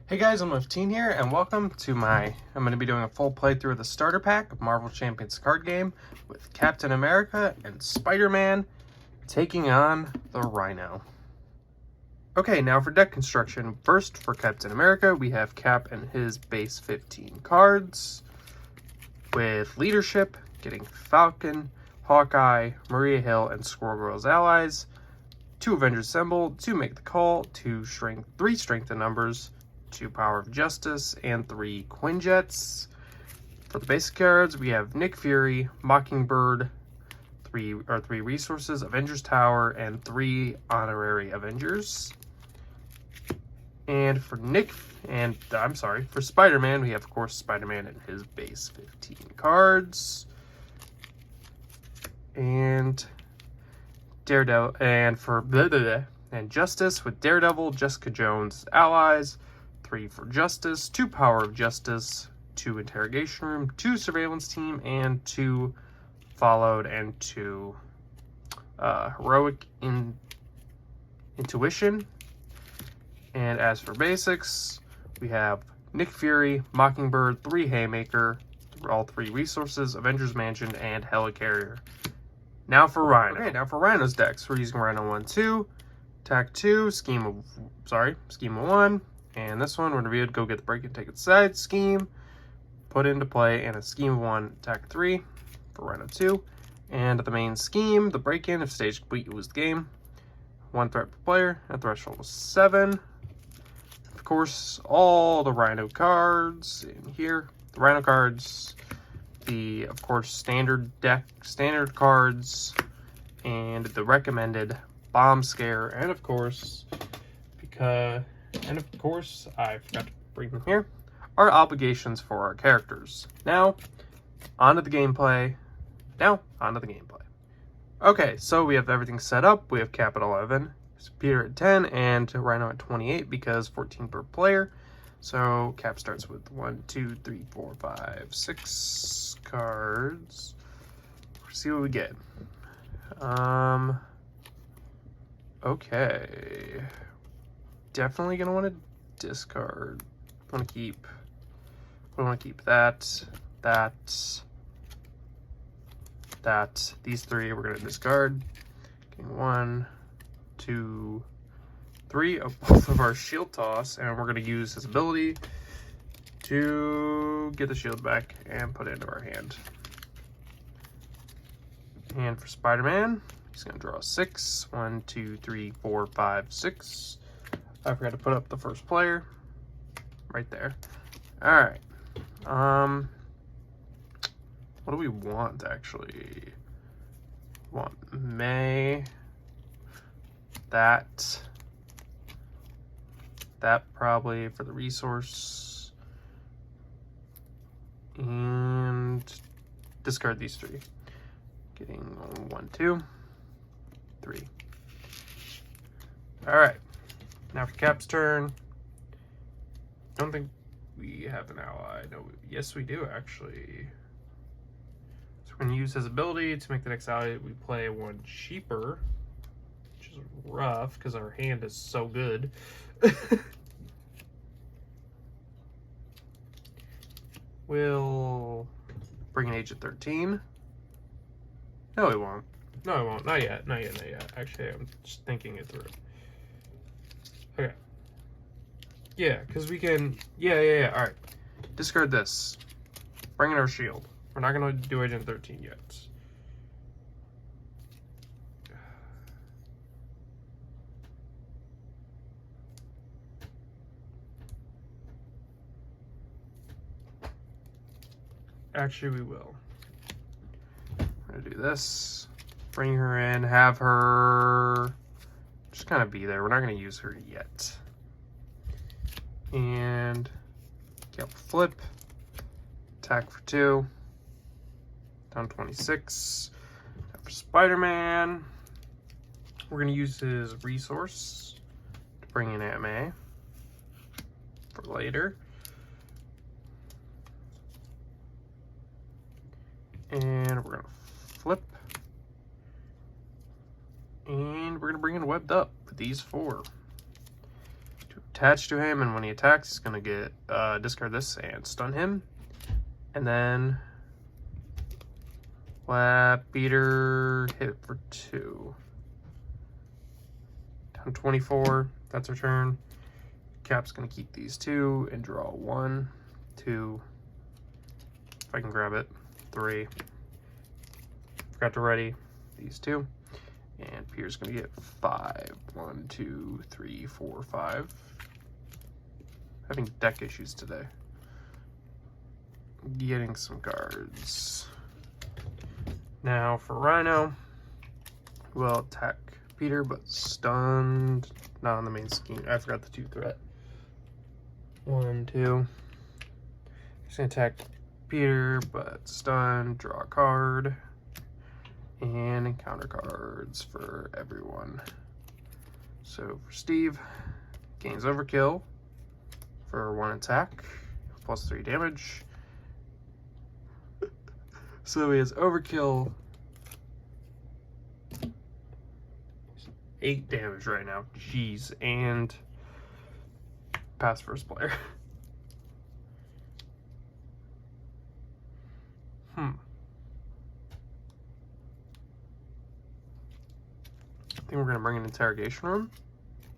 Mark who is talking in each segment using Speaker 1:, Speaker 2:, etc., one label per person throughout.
Speaker 1: Hey guys, I'm 15 here, and welcome to I'm going to be doing a full playthrough of the starter pack of Marvel Champions card game with Captain America and Spider-Man taking on the Rhino. Okay, now for deck construction. First, for Captain America, we have Cap and his base 15 cards, with leadership getting Falcon, Hawkeye, Maria Hill, and Squirrel Girl's allies, 2 Avengers Assemble, 2 Make the Call, 3 Strength in Numbers, 2 Power of Justice, and 3 Quinjets. For the basic cards, we have Nick Fury, Mockingbird, 3 Resources, Avengers Tower, and 3 Honorary Avengers. And for for Spider-Man, we have, of course, Spider-Man and his base 15 cards. And Daredevil, and Justice with Daredevil, Jessica Jones' allies, 3 for Justice, 2 Power of Justice, 2 Interrogation Room, 2 Surveillance Team, and 2 Followed, and 2 Heroic Intuition. And as for basics, we have Nick Fury, Mockingbird, 3 Haymaker, all 3 Resources, Avengers Mansion, and Helicarrier. Now for Rhino. Okay, now for Rhino's decks. We're using Rhino 1-2, Attack 2, Scheme of 1, and this one we're gonna be able to go get the break and take its side, Scheme, put into play, and a Scheme of 1, Attack 3 for Rhino 2. And the main scheme, the break-in, if stage complete, you lose the game. 1 threat per player, a threshold of 7. Of course, all the Rhino cards in here. The Rhino cards, of course, standard cards, and the recommended Bomb Scare, and of course, I forgot to bring them here, our obligations for our characters. Now, onto the gameplay. Okay, so we have everything set up. We have Cap at 11, Peter at 10, and Rhino at 28 because 14 per player. So Cap starts with 1, 2, 3, 4, 5, 6 cards. Let's see what we get. Okay. Definitely gonna want to discard. We want to keep that. These 3 we're gonna discard. Getting 1, 2, 3 of both of our shield toss, and we're going to use his ability to get the shield back and put it into our hand. And for Spider-Man, he's going to draw 6. 1, 2, 3, 4, 5, 6. I forgot to put up the first player right there. All right. What do we want, actually? We want May. That probably for the resource, and discard these 3. Getting 1, 2, 3. All right, now for Cap's turn. I don't think we have an ally. No, yes we do actually. So we're gonna use his ability to make the next ally we play 1 cheaper, which is rough because our hand is so good. We'll bring an age at 13. No, we won't. No, we won't. Not yet. Actually, I'm just thinking it through. Okay. Yeah, because we can... Yeah. All right. Discard this. Bring in our shield. We're not going to do Agent 13 yet. Actually, we will. I'm going to do this. Bring her in. Have her just kind of be there. We're not going to use her yet. And Cap flip. Attack for 2. Down 26. Now for Spider-Man, we're going to use his resource to bring in Aunt May for later. And we're going to flip. And we're going to bring in Webbed Up with these 4. To attached to him, and when he attacks, he's gonna get discard this and stun him. And then let Peter hit for 2. Down 24. That's our turn. Cap's gonna keep these 2 and draw 1, 2. If I can grab it, 3. Forgot to ready these 2. And Peter's gonna get 5. 1, 2, 3, 4, 5. Having deck issues today. Getting some cards. Now for Rhino, we'll attack Peter, but stunned. Not on the main scheme. I forgot the 2 threat. 1, 2. Just gonna attack Peter, but stunned. Draw a card. And encounter cards for everyone. So for Steve, gains overkill for 1 attack, plus 3 damage. So he has overkill, 8 damage right now. Jeez, and pass first player. I think we're gonna bring an interrogation room,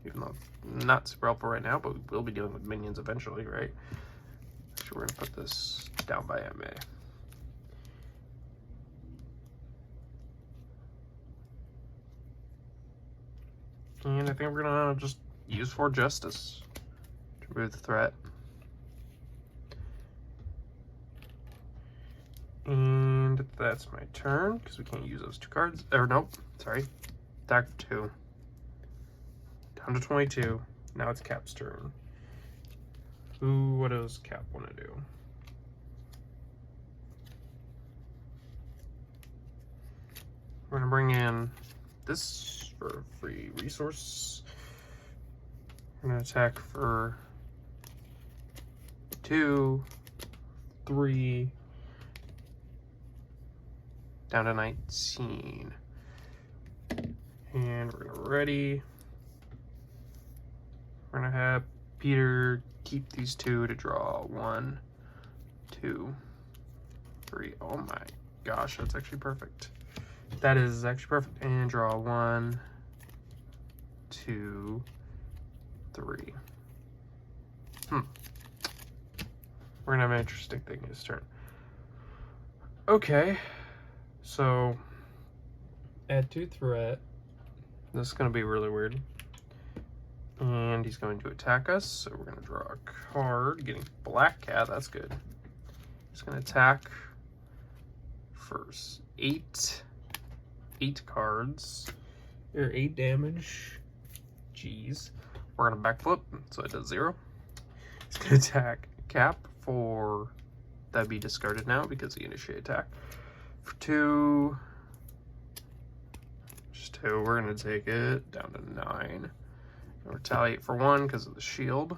Speaker 1: even though it's not super helpful right now, but we will be dealing with minions eventually, right? Actually, we're gonna put this down by MA. And I think we're gonna just use 4 Justice to remove the threat. And that's my turn, because we can't use those 2 cards. Or nope, sorry. Attack for 2. Down to 22. Now it's Cap's turn. What does Cap want to do? We're gonna bring in this for a free resource. We're gonna attack for 2, 3, down to 19. And we're gonna ready. We're gonna have Peter keep these 2 to draw 1, 2, 3. Oh my gosh, that's actually perfect. That is actually perfect. And draw 1, 2, 3. We're gonna have an interesting thing this turn. Okay, so add 2 threat. This is gonna be really weird. And he's going to attack us, so we're gonna draw a card. Getting Black Cat, that's good. He's gonna attack for 8 cards. Or 8 damage. Jeez. We're gonna backflip, so it does 0. He's gonna attack Cap for, that'd be discarded now because he initiated attack. For 2. Just 2, we're gonna take it down to 9. Retaliate for 1 because of the shield.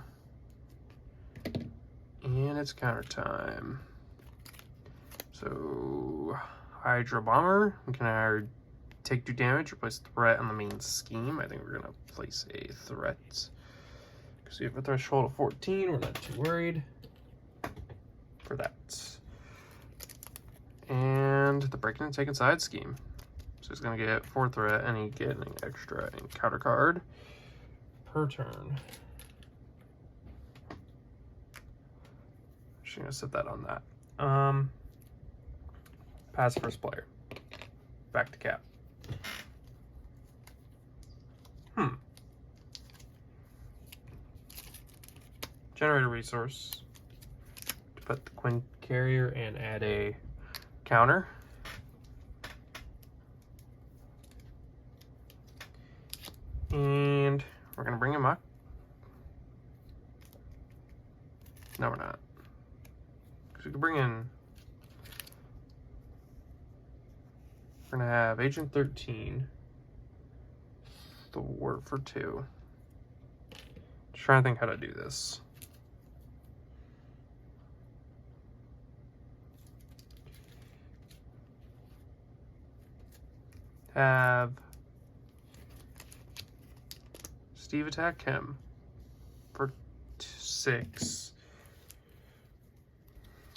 Speaker 1: And it's counter time. So Hydra Bomber, we can either take 2 damage, replace threat on the main scheme. I think we're gonna place a threat. Because we have a threshold of 14, we're not too worried for that. And the breaking and taking side scheme. So he's gonna get 4 threat and he get an extra encounter card per turn. Just gonna set that on that. Pass first player. Back to Cap. Generate a resource to put the Quinn carrier and add a counter. And we're gonna bring him up. No, we're not. Because we could bring in. We're gonna have Agent 13. The word for 2. Just trying to think how to do this. Have Steve attack him for 6.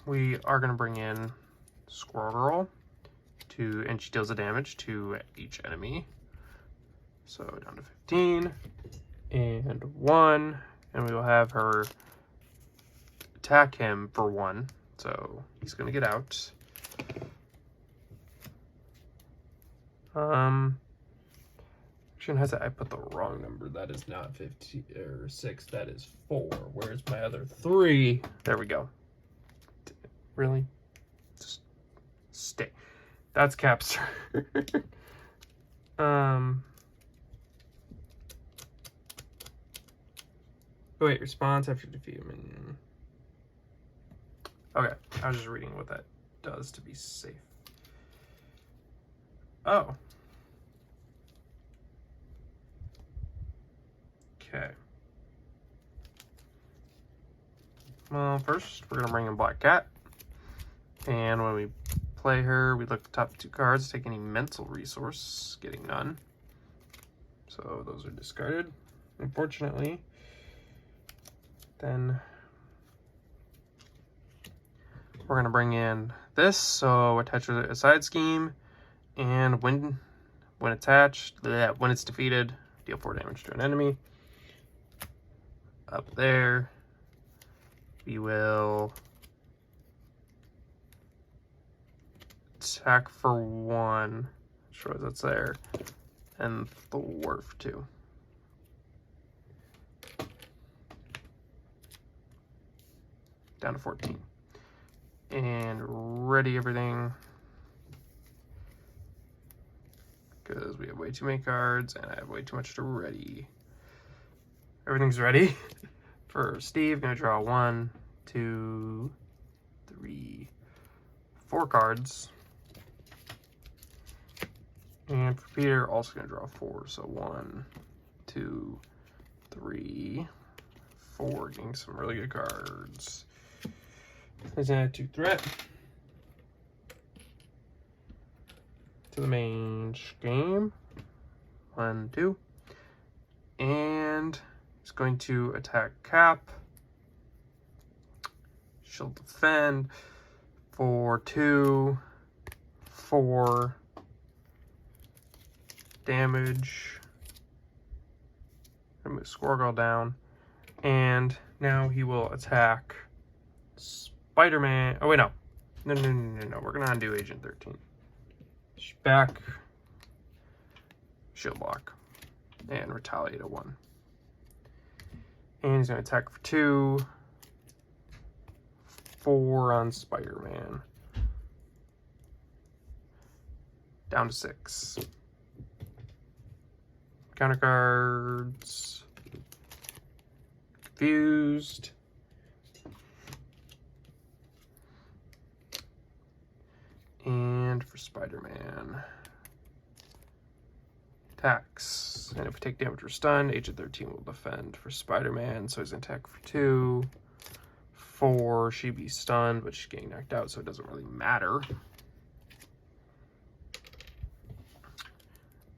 Speaker 1: We are going to bring in Squirrel Girl, and she deals the damage to each enemy. So down to 15, and 1, and we will have her attack him for 1. So he's going to get out. I put the wrong number. That is not 15 or 6. That is 4. Where's my other 3? There we go. Really? Just stay. That's Capster. Wait, response after defeat him. Okay, I was just reading what that does to be safe. Oh. Okay. Well, first we're gonna bring in Black Cat, and when we play her, we look at the top 2 cards, take any mental resource, getting none. So those are discarded, unfortunately. Then we're gonna bring in this, so attach a side scheme, and when attached, when it's defeated, deal 4 damage to an enemy. Up there, we will attack for 1. Sure, that's there, and thwart for 2. Down to 14, and ready everything because we have way too many cards, and I have way too much to ready. Everything's ready. For Steve, gonna draw 1, 2, 3, 4 cards. And for Peter, also gonna draw 4. So 1, 2, 3, 4. Getting some really good cards. Let's add 2 threat to the main game. 1, 2. And he's going to attack Cap. She'll defend for 2, 4 damage. I'm gonna move Squirrel Girl down. And now he will attack Spider-Man. Oh, wait, no. No. We're going to undo Agent 13. Back. Shield block. And retaliate a 1. And he's going to attack for 2. 4 on Spider-Man. Down to 6. Counter cards. Confused. And for Spider-Man, attacks. And if we take damage or stun, Agent 13 will defend for Spider-Man. So he's going to attack for 2. 4, she'd be stunned, but she's getting knocked out, so it doesn't really matter.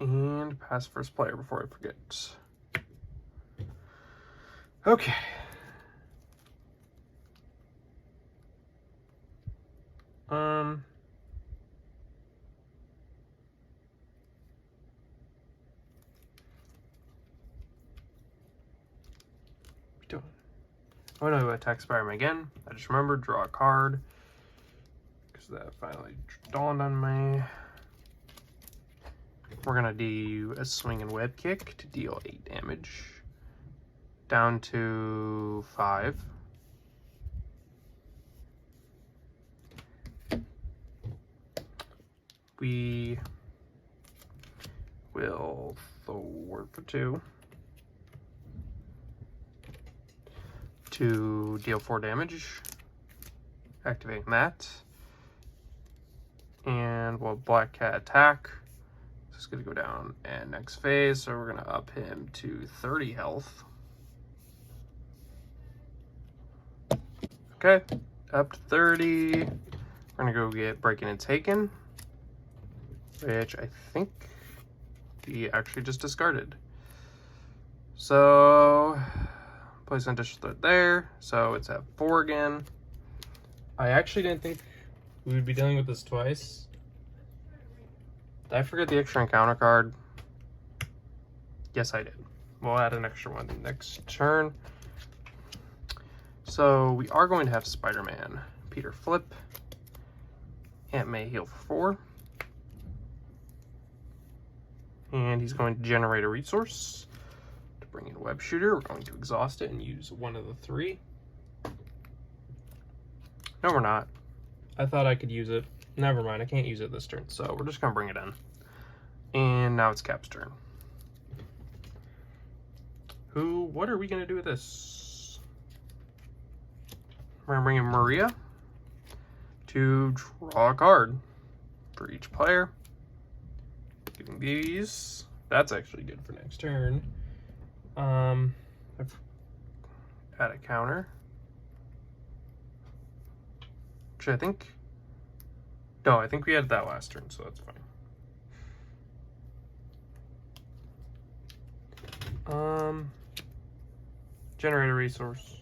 Speaker 1: And pass first player before I forget. Okay. Oh no, attack Spider-Man again. I just remembered, draw a card. Because that finally dawned on me. We're gonna do a swing and web kick to deal 8 damage. Down to 5. We will thwart for 2. To deal 4 damage. Activating that. And we'll Black Cat attack. So it's going to go down and next phase. So we're going to up him to 30 health. Okay, up to 30. We're going to go get Breaking and Taken, which I think he actually just discarded. So Place an additional threat there, so it's at 4 again. I actually didn't think we would be dealing with this twice. Did I forget the extra encounter card? Yes, I did. We'll add an extra one next turn. So we are going to have Spider-Man, Peter flip, Aunt May heal for 4. And he's going to generate a resource to bring in a web shooter. We're going to exhaust it and use one of the 3. No, we're not. I thought I could use it. Never mind, I can't use it this turn, so we're just gonna bring it in. And now it's Cap's turn. What are we gonna do with this? We're gonna bring in Maria to draw a card for each player. Giving these, that's actually good for next turn. I've add a counter. Actually, I think we had that last turn, so that's fine. Generate a resource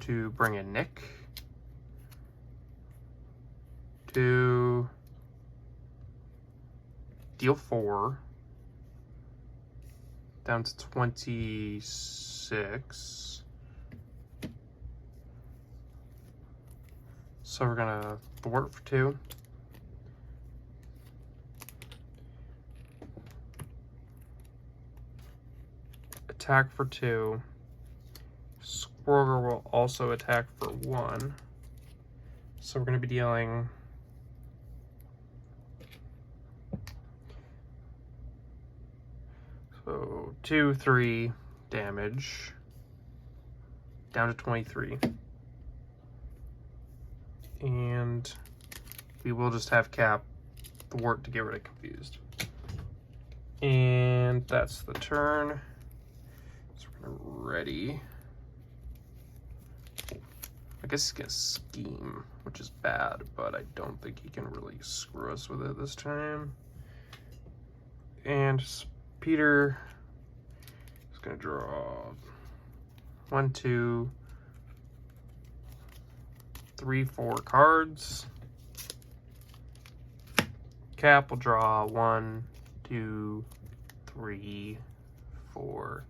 Speaker 1: to bring in Nick to deal 4 down to 26. So we're gonna thwart for 2. Attack for 2. Squirrel will also attack for 1. So we're gonna be dealing so 2, 3 damage down to 23. And we will just have Cap thwart to get rid of confused. And that's the turn. So we're gonna ready. I guess he's gonna scheme, which is bad, but I don't think he can really screw us with it this time. And Peter is gonna draw 1, 2, 3, 4 cards. Cap will draw 1, 2, 3, 4,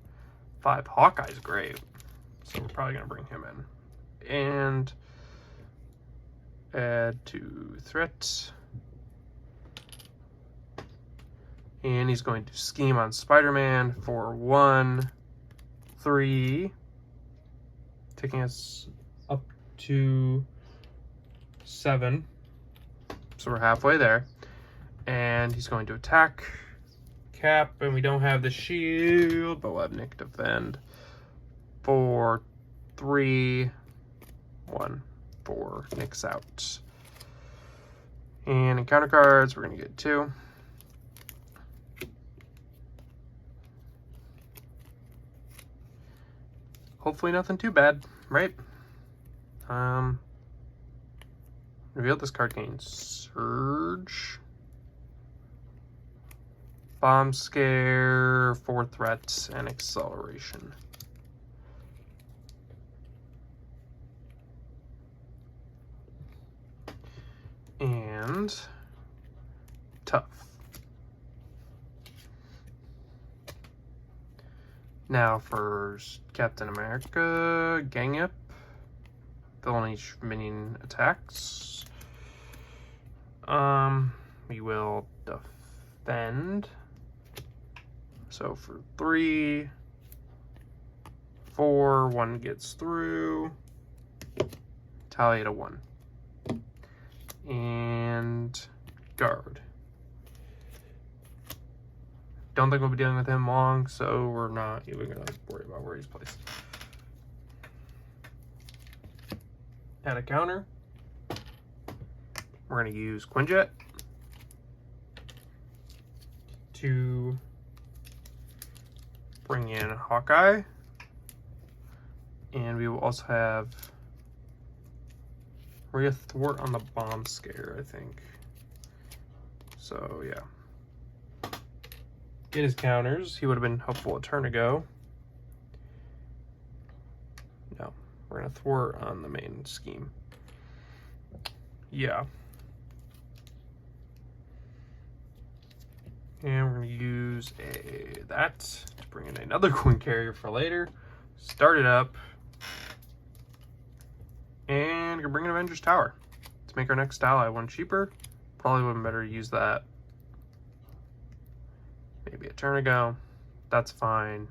Speaker 1: 5. Hawkeye's great, so we're probably gonna bring him in. And add 2 threats. And he's going to scheme on Spider-Man for 1, 3, taking us up to 7. So we're halfway there. And he's going to attack Cap, and we don't have the shield, but we'll have Nick defend for 3, 1, 4. Nick's out. And in counter cards, we're going to get 2. Hopefully nothing too bad, right? Reveal this card gains Surge, Bomb Scare, 4 threats, and Acceleration. And Tough. Now for Captain America, Gang Up. Villain each minion attacks. We will defend. So for 3, 4, 1 gets through. Tally to 1. And guard. Don't think we'll be dealing with him long, so we're not even gonna worry about where he's placed. Add a counter. We're gonna use Quinjet to bring in Hawkeye. And we will also have Maria thwart on the Bomb Scare, I think. So yeah. Get his counters. He would have been helpful a turn ago. we're gonna thwart on the main scheme. Yeah. And we're gonna use that to bring in another coin carrier for later. Start it up. And we're gonna bring in Avengers Tower to make our next ally one cheaper. Probably would have better use that maybe a turn ago. That's fine.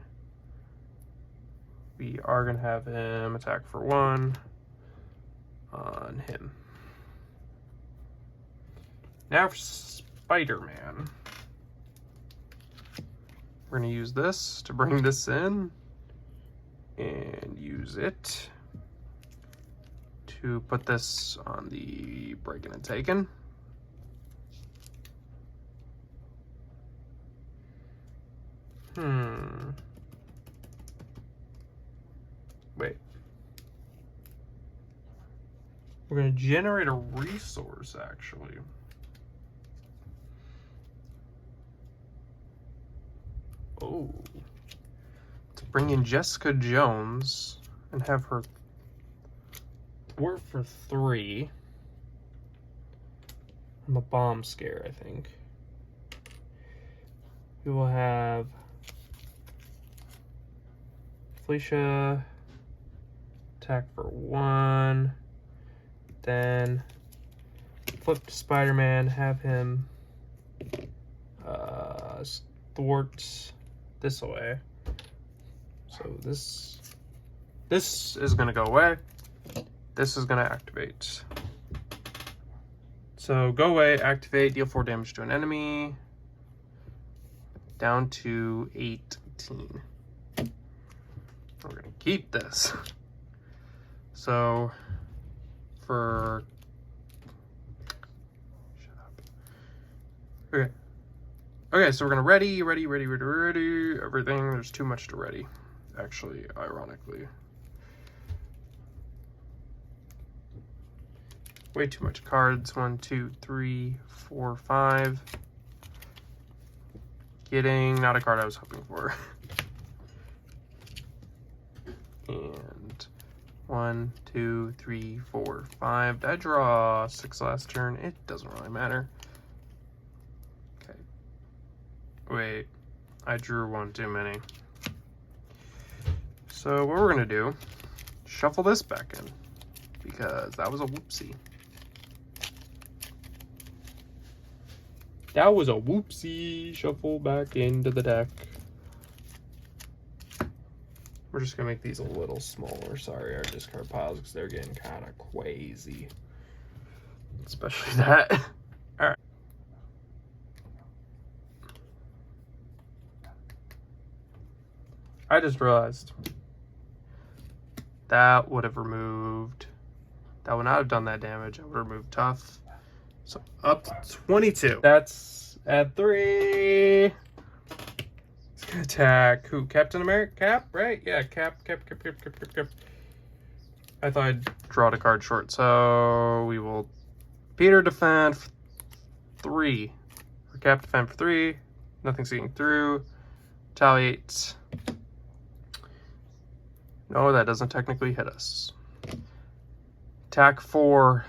Speaker 1: We are gonna have him attack for 1 on him. Now for Spider-Man. We're gonna use this to bring this in and use it to put this on the Breaking and Taken. Wait. We're gonna generate a resource, actually. Oh. To bring in Jessica Jones and have her work for 3 on the bomb scare, I think. We will have Felicia attack for 1, then flip to Spider-Man, have him thwart this away. So this is gonna go away. This is gonna activate. So go away, activate, deal 4 damage to an enemy. Down to 18. We're gonna keep this. So for shut up. Okay. Okay, so we're gonna ready everything. There's too much to ready, actually, ironically. Way too much cards. 1, 2, 3, 4, 5. Getting not a card I was hoping for. And 1, 2, 3, 4, 5. Did I draw 6 last turn? It doesn't really matter. Okay. Wait, I drew 1 too many. So what we're gonna do, shuffle this back in, because that was a whoopsie. That was a whoopsie. Shuffle back into the deck. We're just gonna make these a little smaller. Sorry, our discard piles, because they're getting kind of crazy. Especially that. All right. I just realized that would have removed. That would not have done that damage. I would have removed tough. So up to 22. That's at 3. It's gonna attack who? Captain America? Cap, right? Yeah, Cap. I thought I'd draw a card short. So we will Peter defend for 3. Or Cap defend for 3. Nothing's getting through. Retaliate. No, that doesn't technically hit us. Attack 4.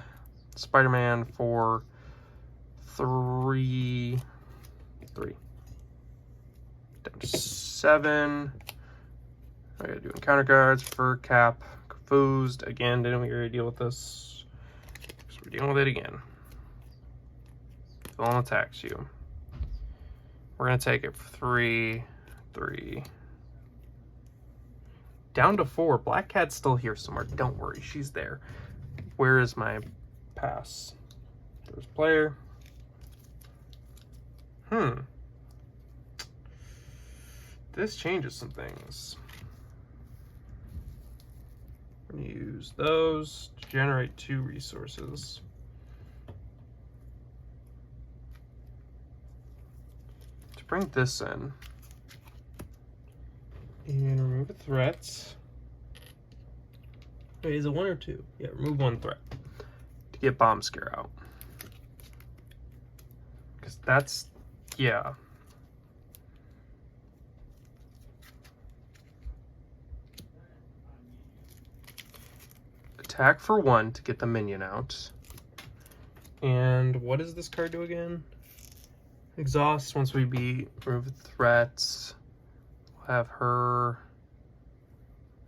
Speaker 1: Spider-Man for 3. Down to 7. I gotta do encounter cards for Cap. Confused. Again, didn't we already deal with this? So we're dealing with it again. Villain attacks you. We're gonna take it for 3. Down to 4. Black Cat's still here somewhere. Don't worry, she's there. Where is my pass? There's player. This changes some things. I'm gonna use those to generate 2 resources. To bring this in. And remove a threat. Wait, is it 1 or 2? Yeah, remove 1 threat. To get Bomb Scare out. Because that's, yeah. attack for 1 to get the minion out. And what does this card do again? Exhaust. Once we remove threats, we'll have her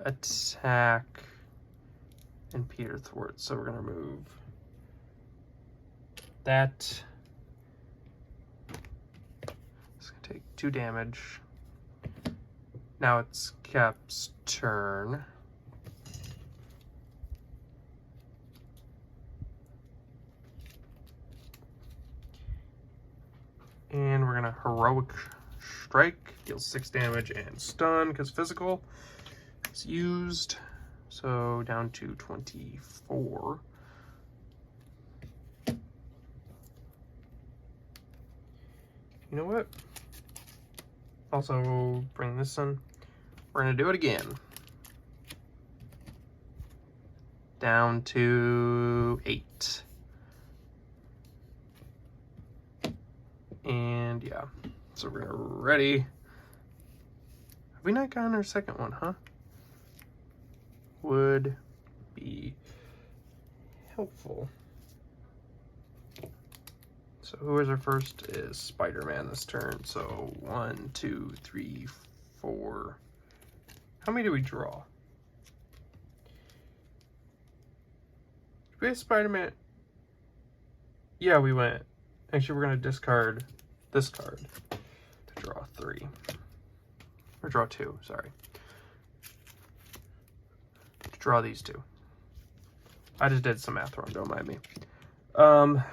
Speaker 1: attack and Peter thwart. So we're going to remove that. It's going to take 2 damage. Now it's Cap's turn. And we're gonna heroic strike, deals 6 damage and stun because physical is used. So down to 24. You know what? Also bring this in. We're gonna do it again. Down to 8. And yeah, so we're ready. Have we not gotten our second one, huh? Would be helpful. So who is our first is Spider-Man this turn. So 1, 2, 3, 4. How many do we draw? Did we have Spider-Man? Yeah, we went. Actually, we're going to discard this card to draw 3. Or draw 2, sorry. To draw these 2. I just did some math wrong, don't mind me. For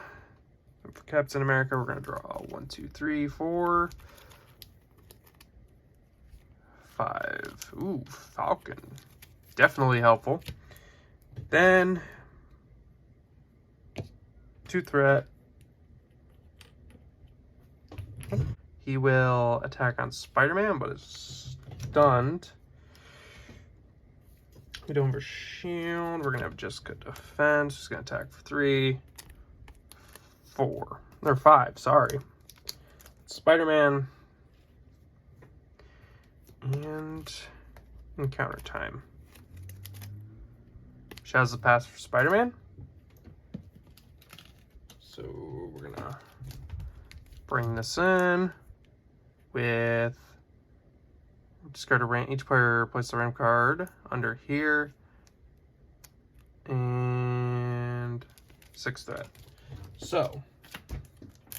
Speaker 1: Captain America, we're going to draw 1, 2, 3, 4, 5. Ooh, Falcon. Definitely helpful. Then 2 threat. He will attack on Spider-Man, but is stunned. We don't have a shield. We're gonna have Jessica defense. She's gonna attack for 3, 4, or 5. Sorry. Spider-Man and encounter time. She has the pass for Spider-Man. So we're gonna bring this in with discard a ramp. Each player places a ramp card under here and 6 threat. So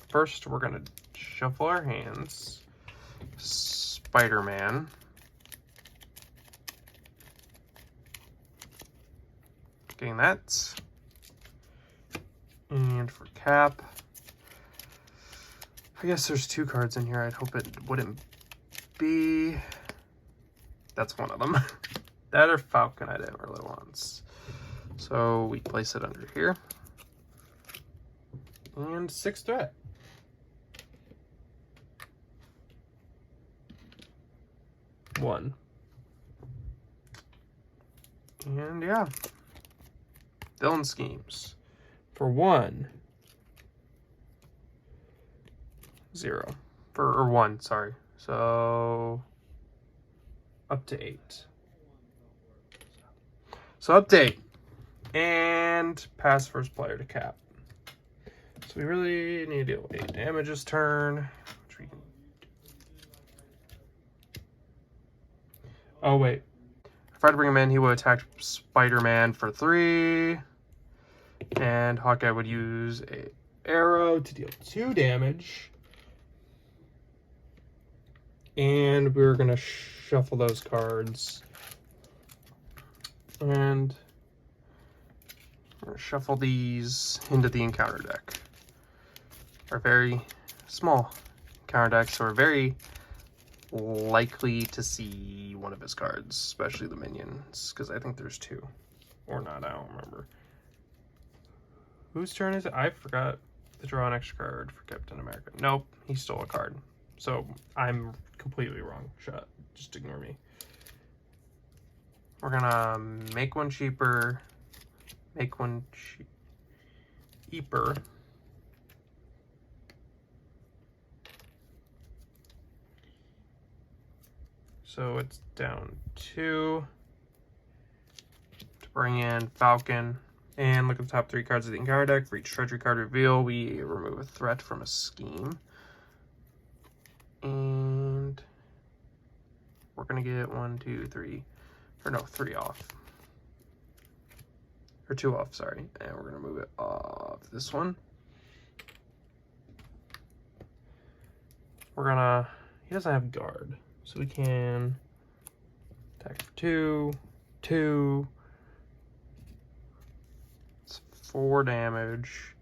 Speaker 1: first we're gonna shuffle our hands. Spider-Man. Getting that. And for Cap, I guess there's 2 cards in here. I'd hope it wouldn't be. That's one of them. That or Falcon I didn't really want. So we place it under here. And 6 threat. One. And yeah. Villain schemes. For 1. 0. Or 1, sorry. So up to 8. So up to 8. And pass first player to Cap. So we really need to deal with 8 damage this turn. Which we can... Oh wait. If I had to bring him in, he would attack Spider-Man for 3. And Hawkeye would use a arrow to deal 2 damage. And we're going to shuffle those cards. And we're going to shuffle these into the encounter deck. Our very small encounter deck, so we're very likely to see one of his cards, especially the minions, because I think there's 2. Or not, I don't remember. Whose turn is it? I forgot to draw an extra card for Captain America. Nope, he stole a card. So I'm completely wrong. Just ignore me. We're gonna make 1 cheaper, make 1 cheaper. So it's down 2 to bring in Falcon. And look at the top 3 cards of the card deck. For each treasury card reveal, we remove a threat from a scheme. And we're going to get 1, 2, 3, or no, 3 off. Or 2 off, sorry. And we're going to move it off this one. We're going to, he doesn't have guard, so we can attack for 2, 2. It's 4 damage.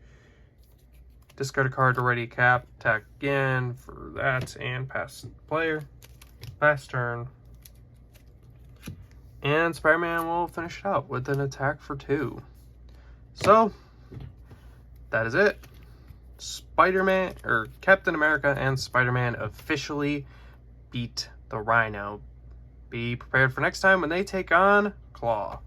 Speaker 1: Discard a card to ready cap, attack again for that, and pass the player. Pass turn. And Spider-Man will finish it out with an attack for 2. So, that is it. Spider-Man, or Captain America and Spider-Man officially beat the Rhino. Be prepared for next time when they take on Claw.